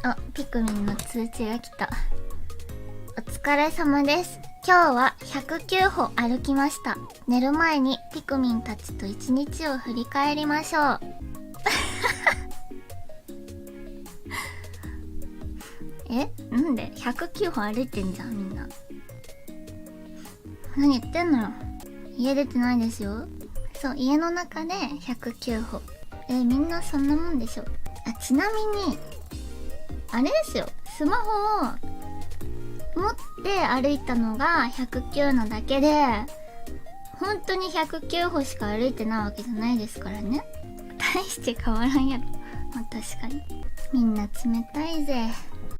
あ、ピクミンの通知が来た。お疲れ様です。今日は109歩歩きました。寝る前にピクミンたちと一日を振り返りましょう。なんで109歩歩いてんじゃんみんな。何言ってんのよ。家出てないですよ。そう、家の中で109歩。みんなそんなもんでしょ。あ、ちなみにあれですよ、スマホを持って歩いたのが109なだけで、本当に109歩しか歩いてないわけじゃないですからね。大して変わらんやろ。まあ確かにみんな冷たいぜ。